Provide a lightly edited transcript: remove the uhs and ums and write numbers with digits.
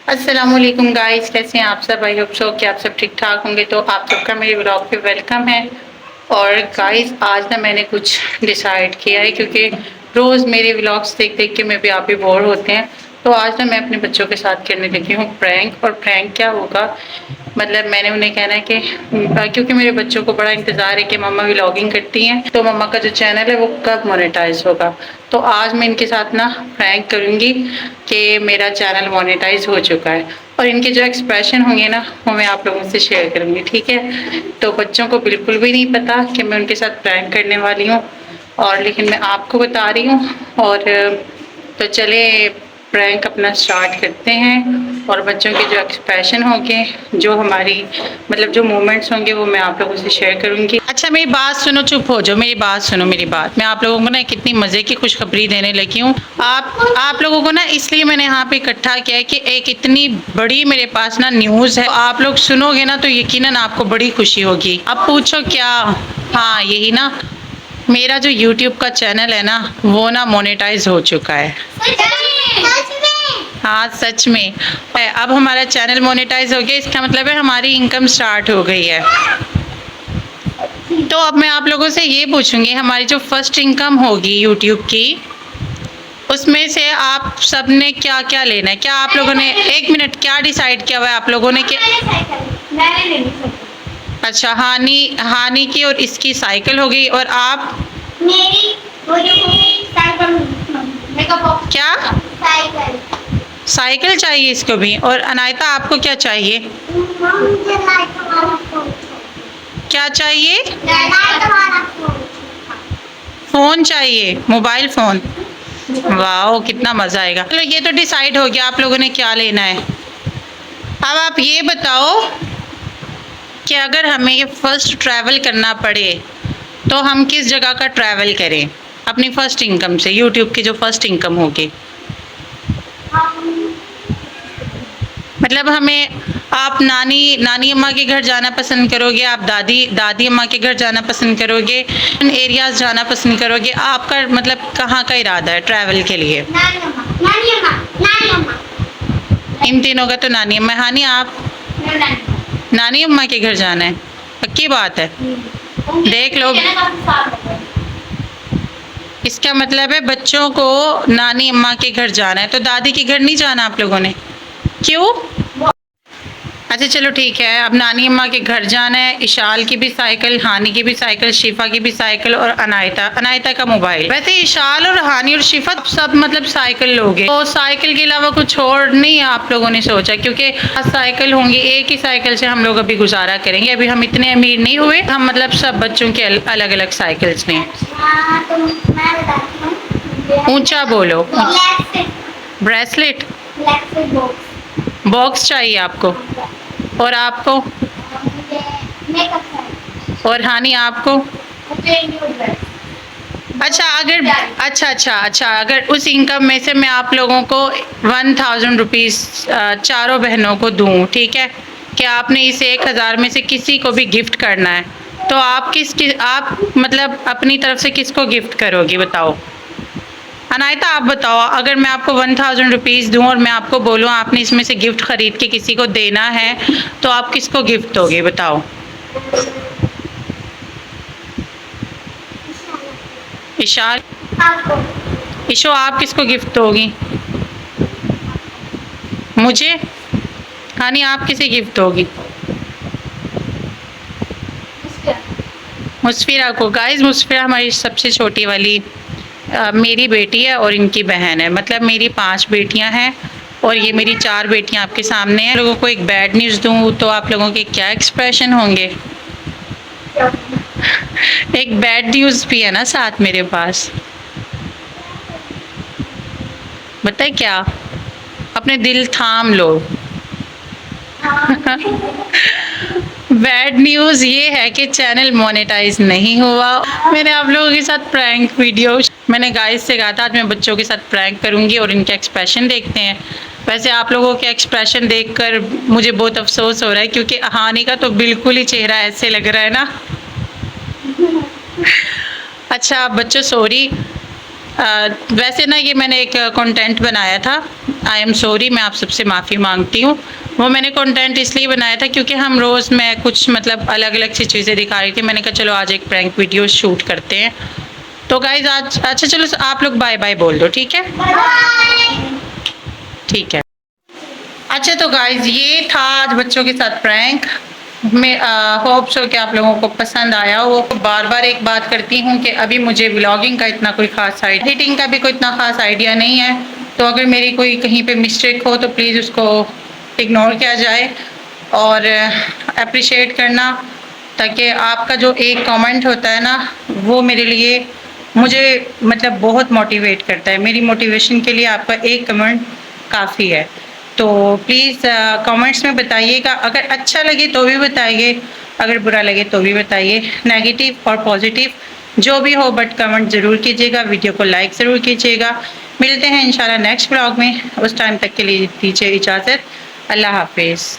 अस्सलामुअलैकुम गाइस, कैसे हैं आप सब। आई होप सो कि आप सब ठीक ठाक होंगे। तो आप सबका मेरे ब्लॉग पे वेलकम है। और गाइस आज ना मैंने कुछ डिसाइड किया है, क्योंकि रोज़ मेरे व्लॉग्स देख देख के मैं भी आप भी बोर होते हैं। तो आज ना मैं अपने बच्चों के साथ करने लगी हूँ प्रैंक। और प्रैंक क्या होगा, मतलब मैंने उन्हें कहना है कि क्योंकि मेरे बच्चों को बड़ा इंतज़ार है कि मम्मा व्लॉगिंग करती हैं, तो मम्मा का जो चैनल है वो कब मोनेटाइज होगा। तो आज मैं इनके साथ ना प्रैंक करूँगी कि मेरा चैनल मोनेटाइज हो चुका है। और इनके जो एक्सप्रेशन होंगे ना वो मैं आप लोगों से शेयर करूँगी, ठीक है। तो बच्चों को बिल्कुल भी नहीं पता कि मैं उनके साथ प्रैंक करने वाली हूँ, और लेकिन मैं आपको बता रही हूँ। और तो चले प्रैंक अपना स्टार्ट करते हैं। और बच्चों के जो एक्सप्रेशन होंगे, जो हमारी मतलब जो मोमेंट्स होंगे, वो मैं आप लोगों से शेयर करूंगी। अच्छा मेरी बात सुनो, चुप हो जाओ, मेरी बात सुनो। मेरी बात, मैं आप लोगों को ना कितनी मज़े की खुशखबरी देने लगी हूँ। आप लोगों को ना इसलिए मैंने यहाँ पे इकट्ठा किया है कि एक इतनी बड़ी मेरे पास ना न्यूज़ है। आप लोग सुनोगे ना तो यकीनन आपको बड़ी खुशी होगी। अब पूछो क्या। हाँ यही ना, मेरा जो YouTube का चैनल है ना वो ना मोनेटाइज हो चुका है। हाँ सच में। अब हमारा चैनल मोनेटाइज हो गया, इसका मतलब है हमारी इनकम स्टार्ट हो गई है। तो अब मैं आप लोगों से ये पूछूंगी, हमारी जो फर्स्ट इनकम होगी YouTube की, उसमें से आप सब ने क्या क्या लेना है। क्या आप लोगों ने, एक मिनट, क्या डिसाइड किया हुआ है आप लोगों ने? क्या अच्छा, हानि हानि की और इसकी साइकिल हो गई। और आप? मेरी साइकिल। क्या साइकिल? साइकिल चाहिए इसको भी। और अनायता आपको क्या चाहिए? क्या चाहिए? फोन चाहिए, मोबाइल फोन। वाह कितना मजा आएगा। चलो ये तो डिसाइड हो गया आप लोगों ने क्या लेना है। अब आप ये बताओ कि अगर हमें ये फर्स्ट ट्रैवल करना पड़े तो हम किस जगह का ट्रैवल करें अपनी फर्स्ट इनकम से, यूट्यूब की जो फर्स्ट इनकम होगी। मतलब हमें, आप नानी अम्मा के घर जाना पसंद करोगे, आप दादी अम्मा के घर जाना पसंद करोगे, एरियाज जाना पसंद करोगे, आपका मतलब कहाँ का इरादा है ट्रैवल के लिए? नानी अम्मा। इन तीनों का तो नानी अम्मा। हानि आप? नानी अम्मा के घर जाना है, पक्की बात है? देख लो, इसका मतलब है बच्चों को नानी अम्मा के घर जाना है, तो दादी के घर नहीं जाना आप लोगों ने? क्यों? अच्छा चलो ठीक है, अब नानी अम्मा के घर जाना है। इशाल की भी साइकिल, हानि की भी साइकिल, शिफा की भी साइकिल, और अनायता का मोबाइल। वैसे इशाल और हानि और शिफा सब मतलब साइकिल लोगे, तो साइकिल के अलावा कुछ और नहीं आप लोगों ने सोचा? क्योंकि साइकिल होंगी, एक ही साइकिल से हम लोग अभी गुजारा करेंगे। अभी हम इतने अमीर नहीं हुए, हम मतलब सब बच्चों के अलग अलग साइकिल्स ने। ऊंचा बोलो। ब्रेसलेट बॉक्स चाहिए आपको? और आपको? और हानि आपको? अच्छा, अगर उस इनकम में से मैं आप लोगों को 1000 रुपीज़ चारों बहनों को दूं, ठीक है, कि आपने इस 1000 में से किसी को भी गिफ्ट करना है, तो आप आप मतलब अपनी तरफ से किसको गिफ्ट करोगी बताओ। अनायता आप बताओ, अगर मैं आपको 1000 रुपीज़ दूँ और मैं आपको बोलूँ आपने इसमें से गिफ्ट खरीद के किसी को देना है, तो आप किसको गिफ्ट दोगे बताओ। इशाल? ईशो आप किसको गिफ्ट दोगी? मुझे। हानि आप किसे गिफ्ट दोगी? मुस्फिरा को। गाइस मुस्फिरा हमारी सबसे छोटी वाली मेरी बेटी है और इनकी बहन है। मतलब मेरी 5 बेटियां हैं और ये मेरी 4 बेटियां आपके सामने हैं। लोगों को एक बैड न्यूज़ दूं तो आप लोगों के क्या एक्सप्रेशन होंगे? एक बैड न्यूज़ भी है ना साथ मेरे पास। बताए क्या? अपने दिल थाम लो। बैड न्यूज़ ये है कि चैनल मोनेटाइज नहीं हुआ। मैंने आप लोगों के साथ प्रैंक वीडियो, मैंने गाइस से कहा था आज मैं बच्चों के साथ प्रैंक करूंगी और इनके एक्सप्रेशन देखते हैं। वैसे आप लोगों के एक्सप्रेशन देखकर मुझे बहुत अफसोस हो रहा है, क्योंकि हानि का तो बिल्कुल ही चेहरा ऐसे लग रहा है ना। अच्छा बच्चों सॉरी, वैसे ना ये मैंने एक कंटेंट बनाया था, आई एम सॉरी, मैं आप सबसे माफ़ी मांगती हूँ। वो मैंने कंटेंट इसलिए बनाया था क्योंकि हम रोज़ मैं कुछ मतलब अलग अलग सी चीज़ें दिखा रही थी। मैंने कहा चलो आज एक प्रैंक वीडियो शूट करते हैं। तो गाइज आज अच्छा चलो आप लोग बाय बाय बोल दो, ठीक है? ठीक है। अच्छा तो गाइज ये था आज बच्चों के साथ प्रैंक। मैं होप सो कि आप लोगों को पसंद आया हो। बार बार एक बात करती हूँ कि अभी मुझे व्लॉगिंग का इतना कोई खास एडिटिंग का भी कोई इतना खास आइडिया नहीं है। तो अगर मेरी कोई कहीं पे मिस्टेक हो तो प्लीज़ उसको इग्नोर किया जाए और अप्रिशिएट करना, ताकि आपका जो एक कमेंट होता है ना वो मेरे लिए मुझे मतलब बहुत मोटिवेट करता है। मेरी मोटिवेशन के लिए आपका एक कमेंट काफ़ी है। तो प्लीज़ कमेंट्स में बताइएगा, अगर अच्छा लगे तो भी बताइए, अगर बुरा लगे तो भी बताइए, नेगेटिव और पॉजिटिव जो भी हो, बट कमेंट ज़रूर कीजिएगा, वीडियो को लाइक ज़रूर कीजिएगा। मिलते हैं इंशाल्लाह नेक्स्ट ब्लॉग में, उस टाइम तक के लिए दीजिए इजाज़त। अल्लाह हाफिज़।